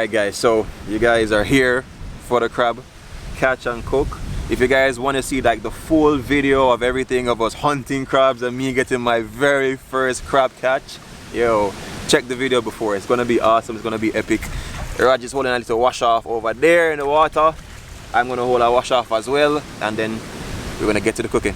Alright guys, so you guys are here for the crab catch and cook. If you guys want to see like the full video of everything of us hunting crabs and me getting my very first crab catch, yo, check the video before. It's gonna be awesome, it's gonna be epic. Raj is holding a little wash off over there in the water. I'm gonna hold a wash off as well, and then we're gonna get to the cooking.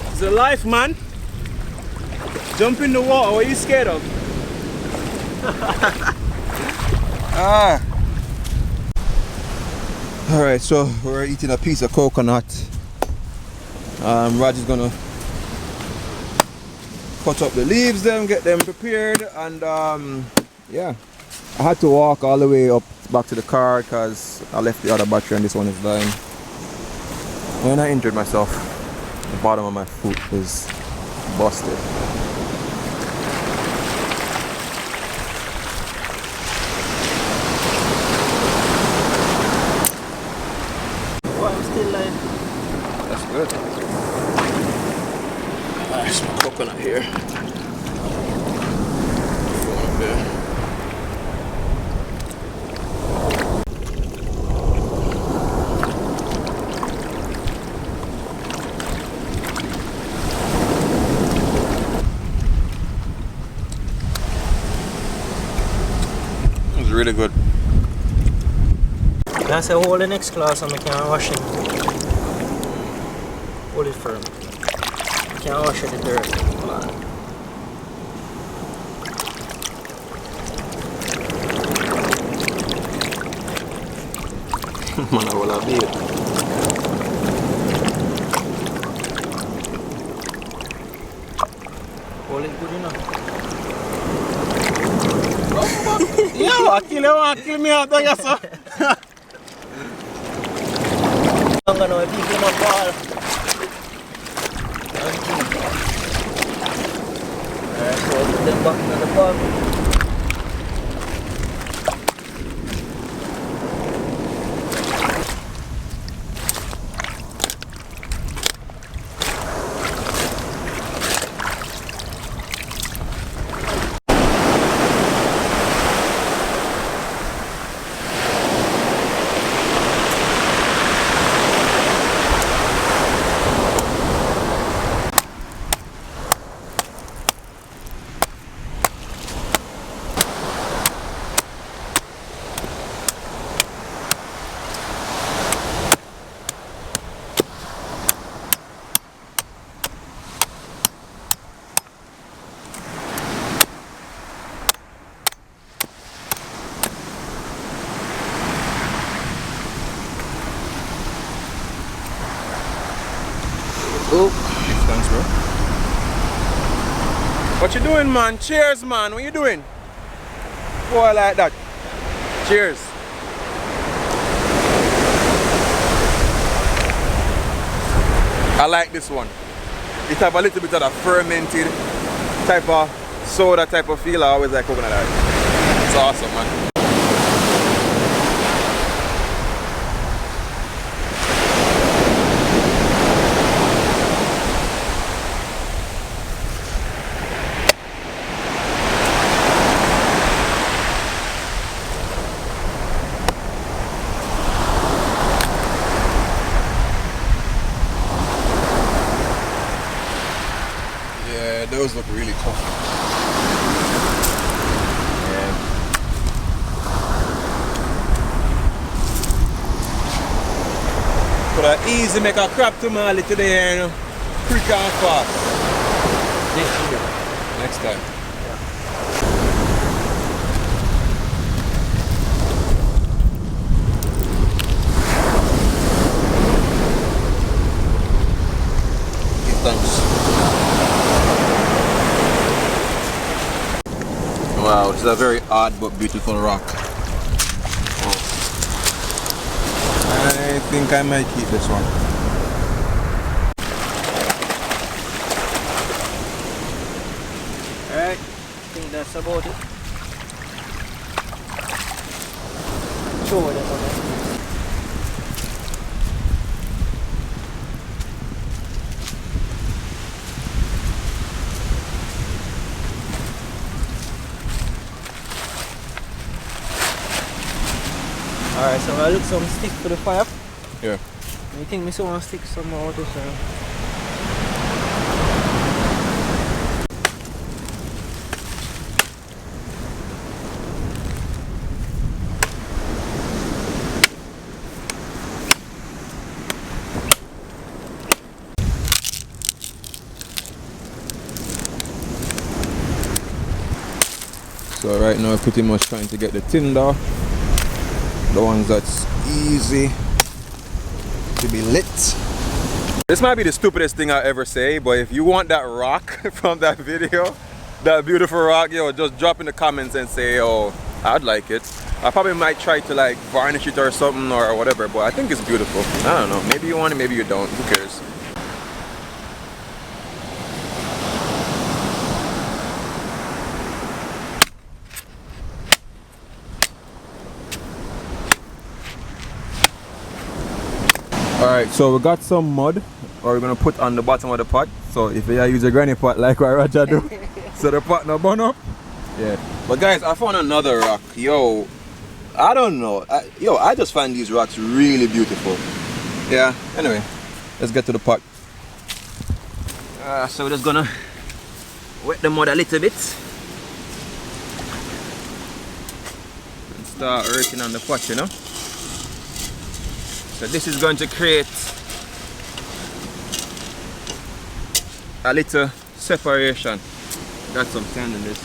It's a life, man. Jump in the water. What are you scared of? Alright, so we're eating a piece of coconut. Raj is gonna cut up the leaves, get them prepared, and yeah. I had to walk all the way up back to the car because I left the other battery and this one is dying. And I injured myself. The bottom of my foot is busted. Oh, I'm still alive. That's good. There's some coconut here. Up there. Really good. That's a hold the next class and I can't wash it. Hold it firm. I can't wash it in the dirt. Man, I will have it. Hold it good enough. Yeah, I kill me out there, sir. I'm gonna be in a ball. Alright, so I'll put them back in the ball. Oh, thanks, bro. What you doing, man? Cheers, man. What you doing? Boy, like that. Cheers. I like this one. It have a little bit of a fermented type of soda type of feel. I always like coconut oil. It's awesome, man. Those look really tough. Yeah. Could I easily make a crab tamale today, you know? Quick and fast. Next time. a very odd but beautiful rock. I think I might keep this one. Alright, I think that's about it. Show them on it. Alright, so I look some stick for the fire. Yeah. You think me so want to stick some more to some? So right now, pretty much trying to get the tinder, the ones that's easy to be lit. This might be the stupidest thing I ever say, but if you want that rock from that video, that beautiful rock, yo, just drop in the comments and say, oh, I'd like it. I probably might try to like varnish it or something or whatever, but I think it's beautiful. I don't know, maybe you want it, maybe you don't, who cares? Alright, so we got some mud we're gonna put on the bottom of the pot. So if you use a granny pot like what Roger do, so the pot no burn up. Yeah. But guys, I found another rock. Yo, I don't know. I just find these rocks really beautiful. Yeah, anyway, let's get to the pot. So we're just gonna wet the mud a little bit. And start working on the pot, you know. So this is going to create a little separation. Got some sand in this.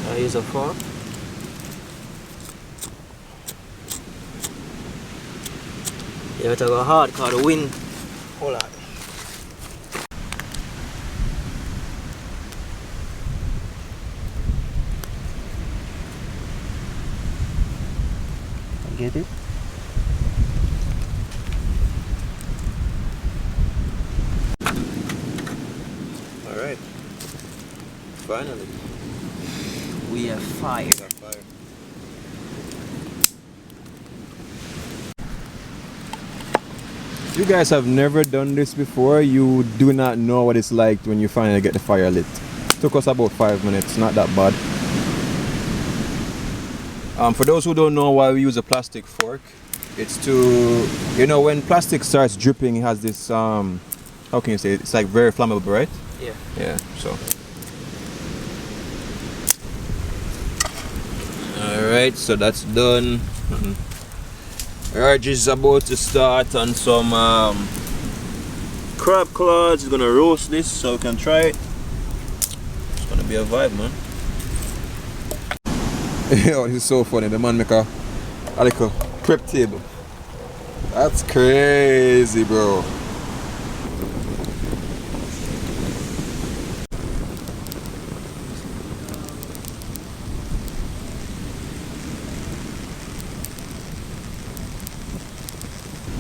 I use a fork. You have to go hard because the wind. Hold on. Get it? Alright. Finally. We have fire. We got fire. If you guys have never done this before, you do not know what it's like when you finally get the fire lit. Took us about 5 minutes, not that bad. For those who don't know why we use a plastic fork, it's to, you know, when plastic starts dripping, it has this, how can you say it? It's like very flammable, right? Yeah. Yeah, so. Alright, so that's done. Raj is about to start on some crab claws. He's gonna roast this so we can try it. It's gonna be a vibe, man. Yo, this is so funny. The man make a little prep table. That's crazy, bro.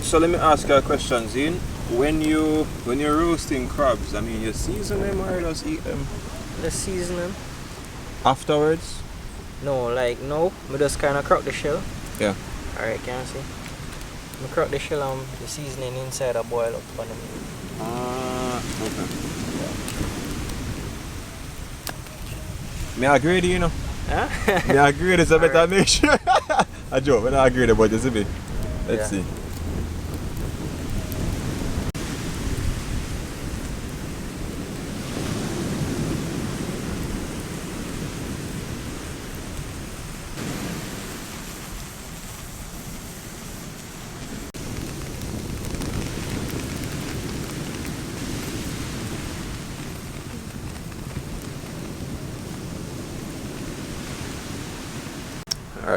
So let me ask you a question, Zine. When you're roasting crabs, I mean, you season them or you just eat them Let's season them. afterwards? No, like no. We just kind of crack the shell. Yeah. Alright, can you see? We crack the shell and the seasoning inside a boil up on them. Okay. Me agree with you, you know. Huh? Me agree it's a better Alright. make sure. I joke, but I agree about this a bit. Let's Yeah. see.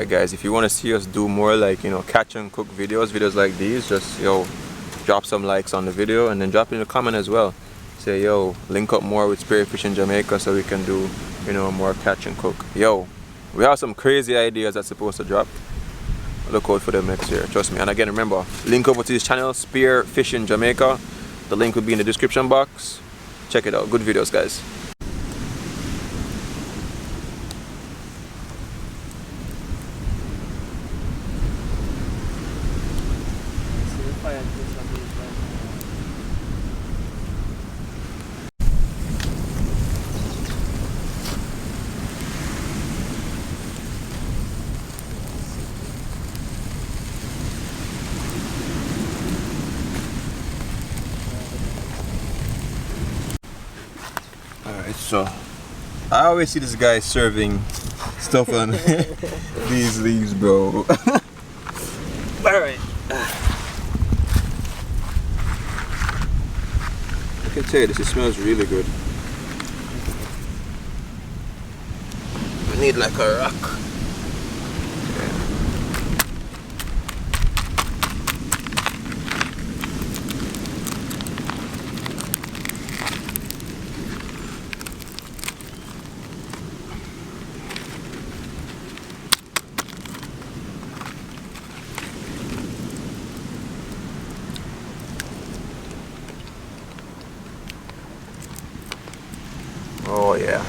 Alright guys, if you want to see us do more like, you know, catch and cook videos like these, just, yo, drop some likes on the video and then drop it in the comment as well. Say, yo, link up more with Spearfish in Jamaica so we can do, you know, more catch and cook. Yo, we have some crazy ideas that's supposed to drop. Look out for them next year, trust me. And again, remember, link over to this channel, Spearfish in Jamaica. The link will be in the description box. Check it out, good videos guys. Alright, so I always see this guy serving stuff on these leaves, bro. Alright. I can tell you this, it smells really good. We need like a rock. Oh yeah.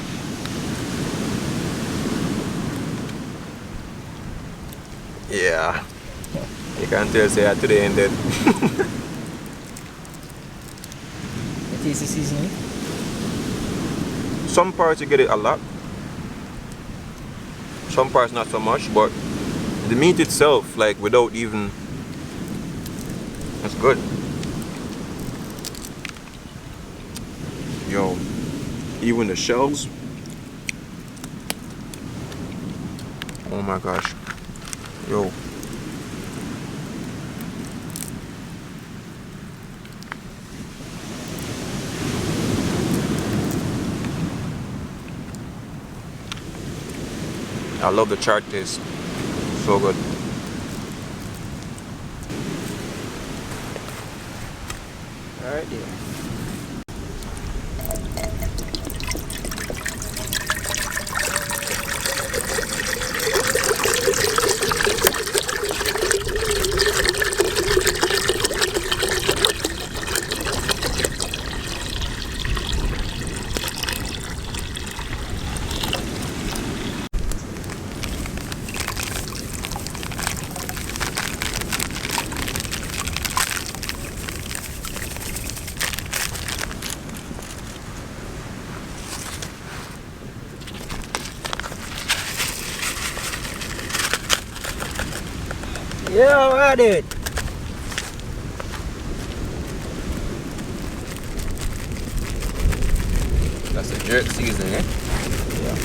Yeah. You can't tell say today ended. It is the seasoning. Some parts you get it a lot. Some parts not so much, but the meat itself, like without even, that's good. Yo, even the shells. Oh my gosh. Yo. I love the chart taste. So good. Alright, dear. Yeah, alright, dude. That's the jerk seasoning, eh? Yeah.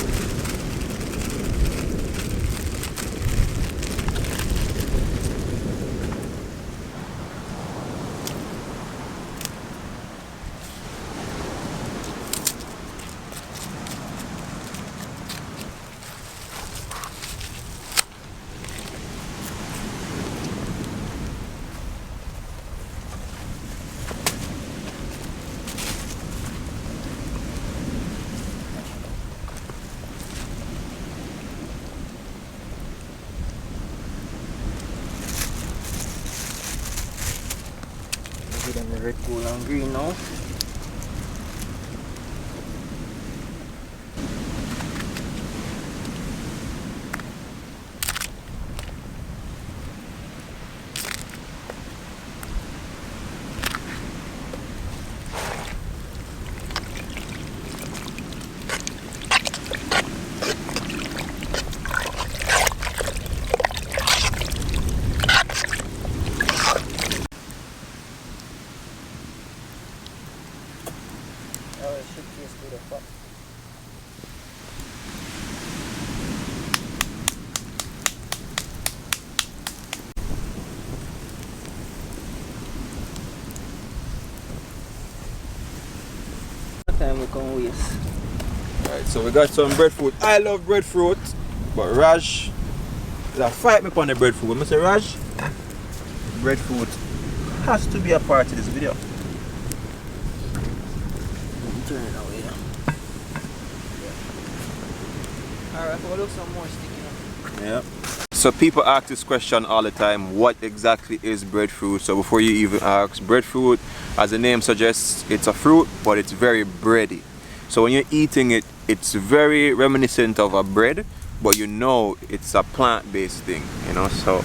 Give them the red, cool and green now. Oh, it should taste good as fuck. What time we can waste? Alright, so we got some breadfruit. I love breadfruit, but Raj There's a fight me on the breadfruit. Mr. Raj, breadfruit has to be a part of this video. Turn it away. Alright, we'll look some more sticky now. Yeah. So people ask this question all the time, what exactly is breadfruit? So before you even ask, breadfruit, as the name suggests, it's a fruit, but it's very bready. So when you're eating it, it's very reminiscent of a bread, but you know it's a plant-based thing, you know. So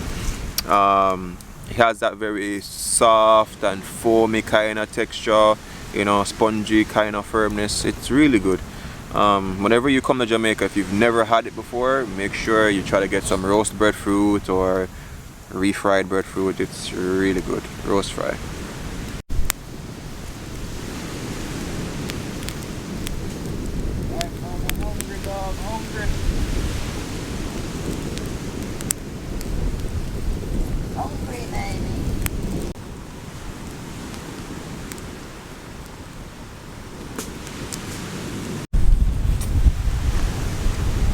it has that very soft and foamy kind of texture, you know, spongy kind of firmness. It's really good. Whenever you come to Jamaica, if you've never had it before, make sure you try to get some roast breadfruit or refried breadfruit. It's really good, roast fry. I'm hungry, dog, hungry. Hungry, baby.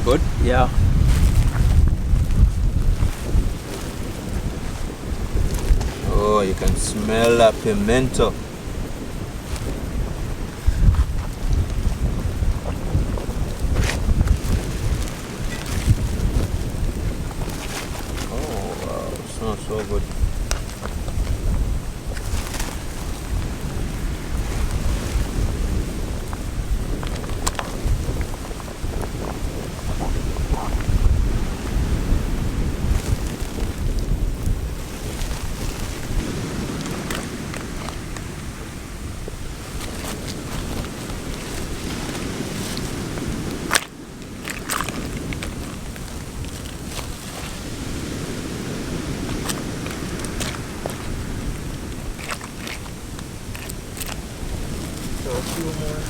Good? Yeah. Oh, you can smell that pimento. Oh wow, it smells so good. So a few more.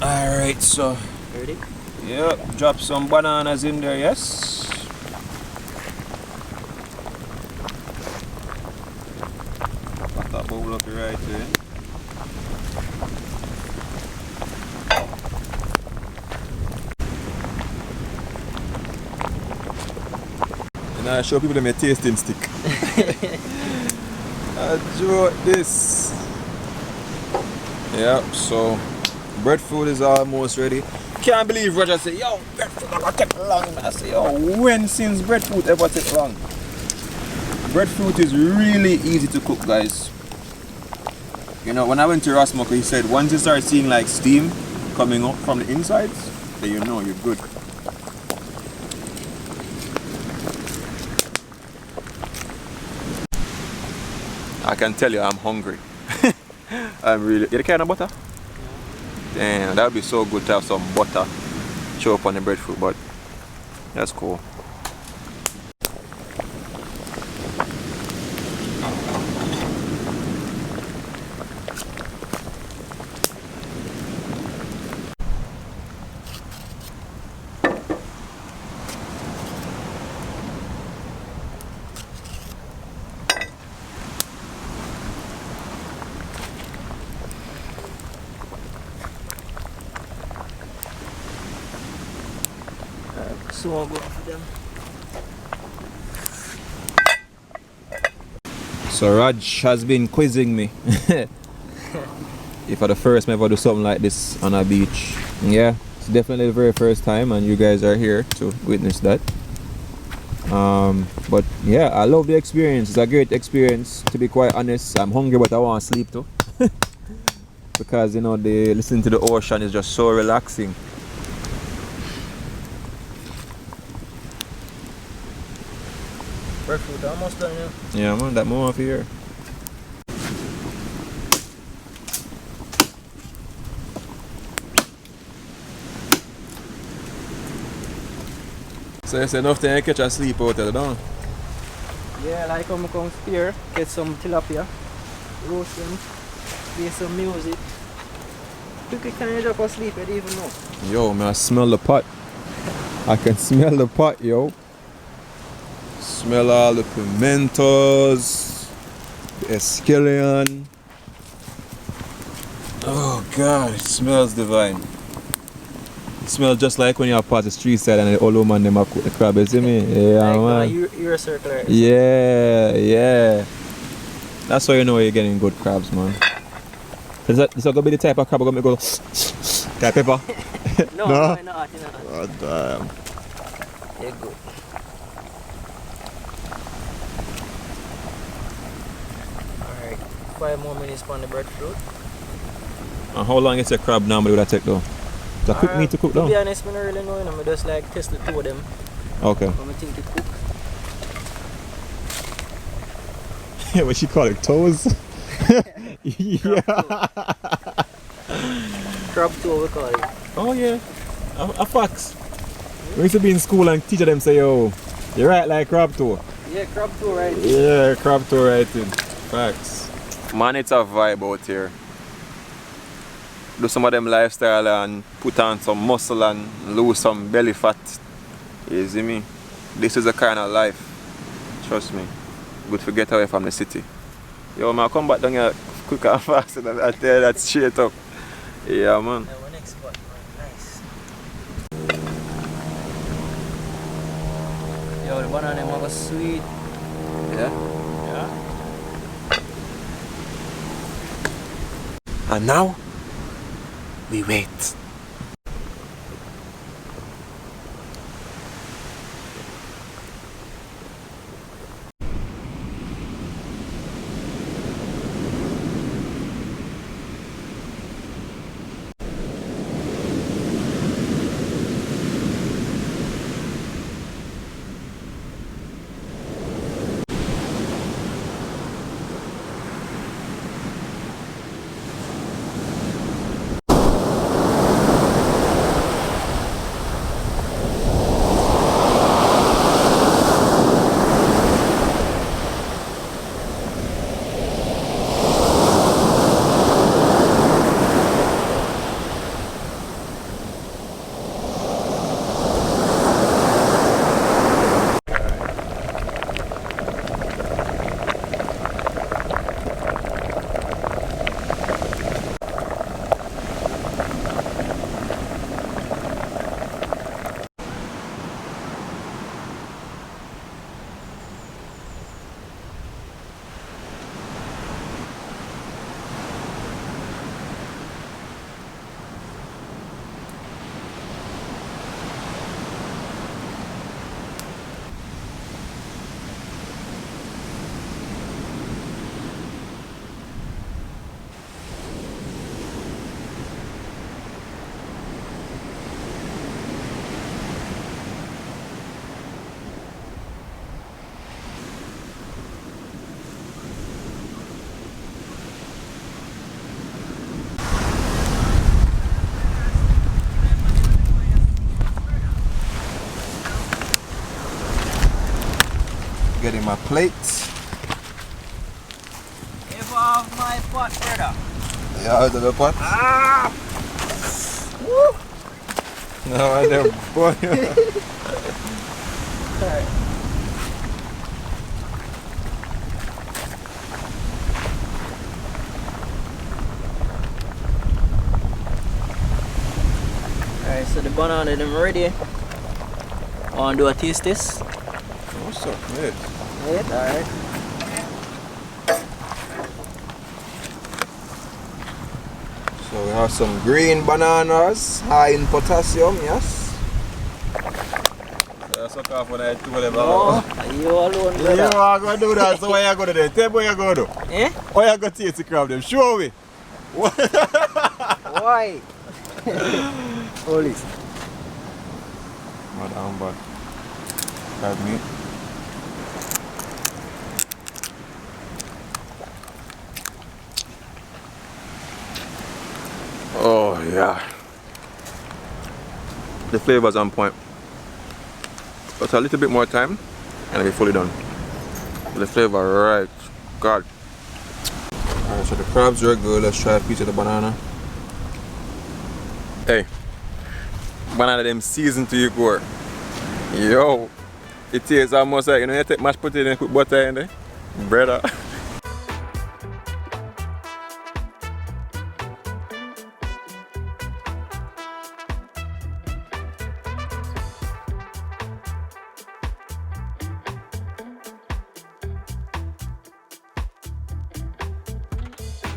Alright, so Ready? yeah, drop some bananas in there, yes. Put that bowl up right there. And I show people my tasting stick. I draw this. Yeah, so breadfruit is almost ready. Can't believe Roger say, yo, breadfruit never take long. I say, yo, when since breadfruit ever take long? Breadfruit is really easy to cook, guys. You know, when I went to Rasmussen, he said once you start seeing like steam coming up from the insides, then you know you're good. I can tell you I'm hungry. I'm really. You can of butter? Damn, that would be so good to have some butter show up on the breadfruit, but that's cool. So I'll go for them. So Raj has been quizzing me if for the first time I ever do something like this on a beach. Yeah, it's definitely the very first time and you guys are here to witness that. But yeah, I love the experience. It's a great experience, to be quite honest. I'm hungry but I want to sleep too. Because you know, listening to the ocean is just so relaxing. Breadfruit almost done now. Yeah man, that more for here. So it's enough to catch a sleep out there, don't you? Yeah, like I'm come here, get some tilapia, roast them, play some music. Quickly, can you just go sleep? I don't even know. Yo, man, I smell the pot. I can smell the pot, yo. Smell all the pimentos, the escallion. Oh God, it smells divine. It smells just like when you're past the street side and the old woman them a cook the crab, you see me? Yeah, like, man. you're a circular. Yeah, yeah. That's how you know you're getting good crabs, man. Is that gonna be the type of crab I'm gonna go type pepper? No, No? you're not. Oh damn. You're good. Alright, 5 more minutes on the breadfruit. And how long is a crab normally would I take though? It's a quick meat to cook To down? be honest, I don't really know. I just like test the two of them. Okay. But I think it cook. Yeah, what she call it? Toes? Yeah. Crab toe we call it. Oh yeah. A fox. We used to be in school and teacher them say, yo, you right like crab toe. Yeah, crab toe right. Yeah, crab toe writing. Facts. Man, it's a vibe out here. Do some of them lifestyle and put on some muscle and lose some belly fat. You see me? This is the kind of life. Trust me. Good to get away from the city. Yo man, come back down here quick and fast and I tell you that straight up. Yeah man. Yeah, one next spot, man. Nice. Yo, the banana them was sweet. Yeah? Yeah. And now we wait. Getting my plates. Give off my pot, brother. Yeah, out of the pot. Ah! Woo! No, I never boy. Alright. Alright, so the banana them ready. Wanna do a taste test? What's up, mate? Right, alright. So we have some green bananas, high in potassium, yes. So suck off when I do whatever. No, you alone, brother. You are going to do that, so what you going to do? Tell me what you going to do. Eh? What you going to taste the crab them? Show me. Why? Holy. Madam, but crab meat. Oh yeah. The flavor's on point. But a little bit more time and I'll be fully done. The flavor, right? God. Alright, so the crabs are good. Let's try a piece of the banana. Hey, one of them seasoned to your core. Yo, it tastes almost like, you know, you take mashed potato and put butter in there. Brother.